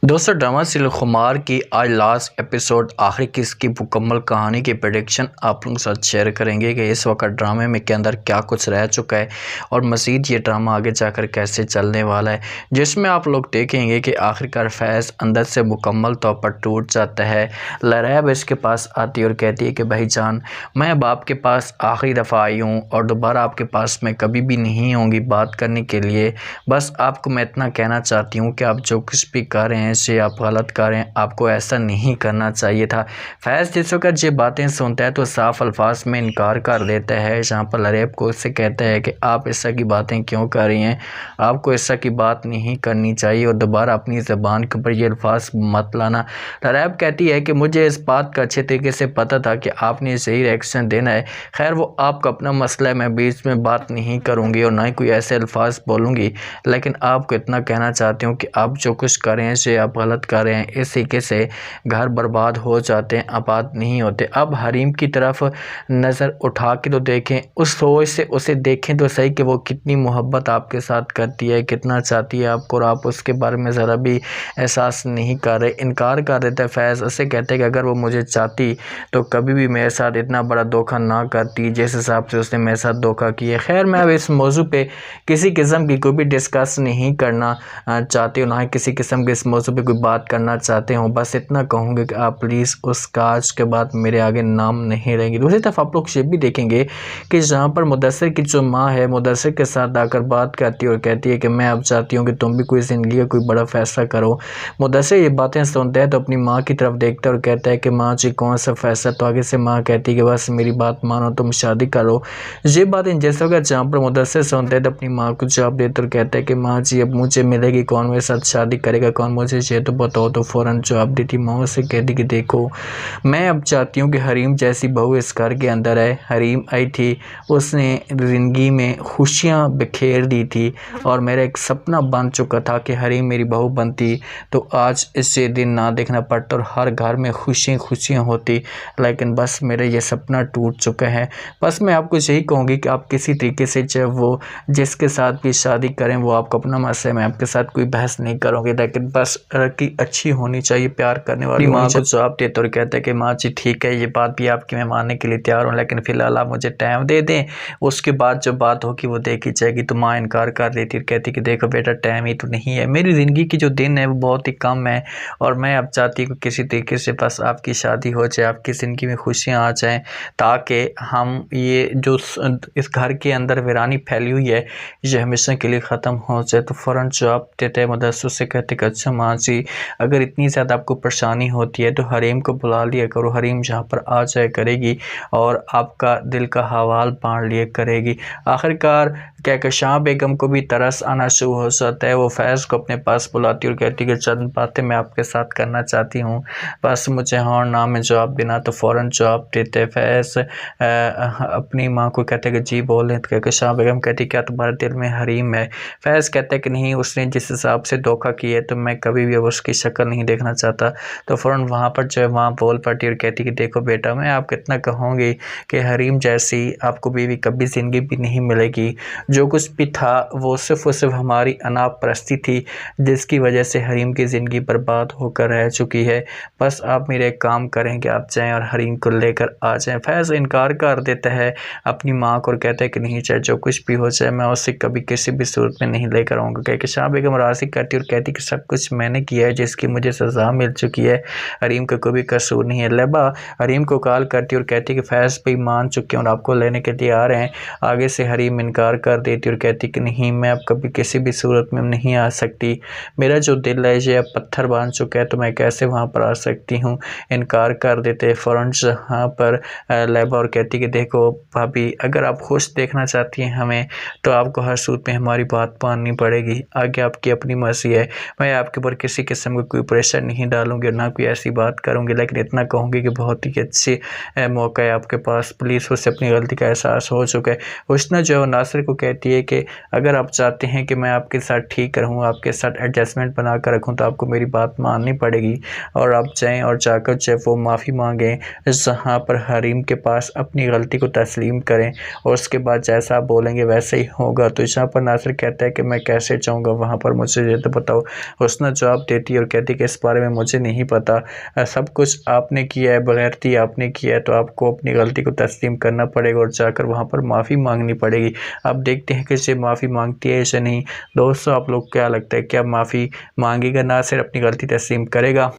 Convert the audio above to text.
दोस्तों drama serial खुमार की आज लास्ट एपिसोड आखिरी किसकी मुकम्मल कहानी की प्रेडिक्शन आप लोगों के साथ शेयर करेंगे कि इस वक्त ड्रामे में के अंदर क्या कुछ रह चुका है और मज़ीद ये ड्रामा आगे जाकर कैसे चलने वाला है, जिसमें आप लोग देखेंगे कि आखिरकार फैज़ अंदर से मुकम्मल तौर पर टूट जाता है। लरैब इसके पास आती है और कहती है कि भाईजान, मैं अब आपके पास आखिरी दफ़ा आई हूँ और दोबारा आपके पास मैं कभी भी नहीं आऊँगी बात करने के लिए। बस आपको मैं इतना कहना चाहती हूँ कि आप जो कुछ भी कर रहे हैं से आप गलत कर रहे हैं, आपको ऐसा नहीं करना चाहिए था। फैज़ जिस वक्त ये बातें सुनता है तो साफ अल्फाज में इनकार कर देता है। जहाँ पर लरैब को उससे कहता है कि आप इस तरह की बातें क्यों कर रही हैं, आपको इस तरह की बात नहीं करनी चाहिए और दोबारा अपनी ज़बान के ऊपर ये अल्फाज मत लाना। लरैब कहती है कि मुझे इस बात का अच्छे तरीके से पता था कि आपने सही रिएक्शन देना है। खैर वो आपका अपना मसला है, मैं बीच में बात नहीं करूँगी और ना ही कोई ऐसे अल्फाज बोलूँगी, लेकिन आपको इतना कहना चाहती हूँ कि आप जो कुछ कर रहे हैं से आप गलत कर रहे हैं। इस तरीके से घर बर्बाद हो जाते हैं, आबाद नहीं होते। अब हरीम की तरफ नज़र उठा के तो देखें, उस सोच से उसे देखें तो सही कि वो कितनी मोहब्बत आपके साथ करती है, कितना चाहती है आपको, और आप उसके बारे में ज़रा भी एहसास नहीं कर रहे। इनकार कर देता है फैज़। उससे कहते हैं कि अगर वो मुझे चाहती तो कभी भी मेरे साथ इतना बड़ा धोखा ना करती जिस हिसाब से उसने मेरे साथ धोखा किया। खैर मैं अब इस मौजू पे किसी किस्म की कोई भी डिस्कस नहीं करना चाहती हूँ, ना ही किसी किस्म के इस मौजू पे कोई बात करना चाहते हो। बस इतना कहूँगी कि आप प्लीज़ उस काज के बाद मेरे आगे नाम नहीं रहेंगे। दूसरी तरफ आप लोग ये भी देखेंगे कि जहाँ पर मुदस्सिर की जो माँ है मुदस्सिर के साथ आकर बात करती है और कहती है कि मैं अब चाहती हूँ कि तुम भी कोई ज़िंदगी का कोई बड़ा फ़ैसला करो। मुदस्सिर ये बातें सुनता है तो अपनी माँ की तरफ देखता है और कहता है कि माँ जी कौन सा फ़ैसला। तो आगे से माँ कहती है कि बस मेरी बात मानो, तुम शादी करो। ये बातें जैसे होगा जहाँ पर मुदस्सिर सुनता है तो अपनी माँ को जवाब देता और कहता है कि माँ जी अब मुझे मिलेगी कौन, मेरे साथ शादी करेगा कौन, मुझे ये तो बताओ। तो फ़ौरन जवाब देती माँ से कहती कि देखो मैं अब चाहती हूँ कि हरीम जैसी बहू इस घर के अंदर है। हरीम आई थी, उसने ज़िंदगी में खुशियाँ बिखेर दी थी और मेरा एक सपना बन चुका था कि हरीम मेरी बहू बनती तो आज इससे दिन ना देखना पड़ता और हर घर में खुशियाँ होती, लेकिन बस मेरा ये सपना टूट चुका है। बस मैं आपको यही कहूँगी कि आप किसी तरीके से चाहे वो जिसके साथ भी शादी करें वो आपका अपना मसला है, मैं आपके साथ कोई बहस नहीं करूँगी, लेकिन बस लड़की अच्छी होनी चाहिए, प्यार करने वाली। माँ को जवाब देते और कहते हैं कि माँ जी ठीक है, ये बात भी आपकी मैं मानने के लिए तैयार हूँ, लेकिन फ़िलहाल आप मुझे टाइम दे दें, उसके बाद जो बात होगी वो देखी जाएगी। तो माँ इनकार कर देती और कहती कि देखो बेटा टाइम ही तो नहीं है, मेरी ज़िंदगी की जो दिन है वो बहुत ही कम है और मैं अब चाहती हूँ किसी तरीके से बस आपकी शादी हो जाए, आपकी ज़िंदगी में खुशियाँ आ जाएँ, ताकि हम ये जो इस घर के अंदर वीरानी फैली हुई है ये हमेशा के लिए ख़त्म हो जाए। तो फ़ौरन जवाब देते हैं मुदस्सिर से कहते कि अच्छा माँ जी अगर इतनी ज़्यादा आपको परेशानी होती है तो हरीम को बुला लिया करो, हरीम जहाँ पर आ जाए करेगी और आपका दिल का हवाल बांट लिया करेगी। आखिरकार कहकशां बेगम को भी तरस आना शुरू हो जाता है। वो फैज़ को अपने पास बुलाती और कहती कि चंद बातें मैं आपके साथ करना चाहती हूँ, बस मुझे हाँ और ना में जवाब देना। तो फ़ौरन जवाब देते फैज़ अपनी माँ को कहते कि जी बोलें। तो कहकशां बेगम कहती क्या तुम्हारे दिल में हरीम है? फैज़ कहते कि नहीं, उसने जिस हिसाब से धोखा किया है तो मैं कभी भी अब उसकी शक्ल नहीं देखना चाहता। तो फ़ौरन वहाँ पर जो है माँ बोल पड़ती और कहती कि देखो बेटा मैं आपको इतना कहूँगी कि हरीम जैसी आपको बीवी कभी ज़िंदगी भी नहीं मिलेगी। जो कुछ भी था वो सिर्फ़ और सिर्फ हमारी अनाप परस्ती थी जिसकी वजह से हरीम की ज़िंदगी बर्बाद होकर रह चुकी है। बस आप मेरे एक काम करें कि आप जाएँ और हरीम को लेकर आ जाएँ। फैज़ इनकार कर देता है अपनी माँ को और कहता है कि नहीं चाहे जो कुछ भी हो जाए मैं उससे कभी किसी भी सूरत में नहीं लेकर आऊँगा। कहकशां बेगम राज़ी करती और कहती कि सब कुछ मैंने किया है जिसकी मुझे सज़ा मिल चुकी है, हरीम का कोई भी कसूर नहीं है। लैबा हरीम को कॉल करती और कहती कि फैज़ भाई मान चुके हैं और आपको लेने के लिए आ रहे हैं। आगे से हरीम इनकार कर देती और कहती कि नहीं मैं अब कभी किसी भी सूरत में नहीं आ सकती, मेरा जो दिल है ये अब पत्थर बन चुका है तो मैं कैसे वहाँ पर आ सकती हूँ। इनकार कर देते फ़ौरन यहाँ पर लैबा और कहती कि देखो भाभी अगर आप खुश देखना चाहती हैं हमें तो आपको हर सूरत में हमारी बात माननी पड़ेगी, आगे आपकी अपनी मर्ज़ी है, मैं आपके ऊपर किसी किस्म का कोई प्रेशर नहीं डालूंगी और ना कोई ऐसी बात करूंगी, लेकिन इतना कहूँगी कि बहुत ही अच्छी मौका है आपके पास, प्लीज़ उससे अपनी गलती का एहसास हो चुका है। हुस्ना जो है नासिर को कहती कहती है कि अगर आप चाहते हैं कि मैं आपके साथ ठीक रहूँ, आपके साथ एडजस्टमेंट बना कर रखूँ, तो आपको मेरी बात माननी पड़ेगी और आप जाएँ और जाकर जो वो माफ़ी मांगें जहाँ पर हरीम के पास, अपनी गलती को तस्लीम करें और उसके बाद जैसा आप बोलेंगे वैसे ही होगा। तो यहाँ पर नासिर कहता है कि मैं कैसे जाऊँगा वहाँ पर, मुझे ये तो बताओ। हुस्ना जवाब देती है और कहती है कि इस बारे में मुझे नहीं पता, सब कुछ आपने किया है, बगैरती आपने किया है, तो आपको अपनी गलती को तस्लीम करना पड़ेगा और जाकर वहाँ पर माफ़ी मांगनी पड़ेगी। अब देखते हैं कि इसे माफ़ी मांगती है या नहीं। दोस्तों, आप लोग क्या लगता है, क्या माफ़ी मांगेगा नासिर, अपनी गलती तस्लीम करेगा?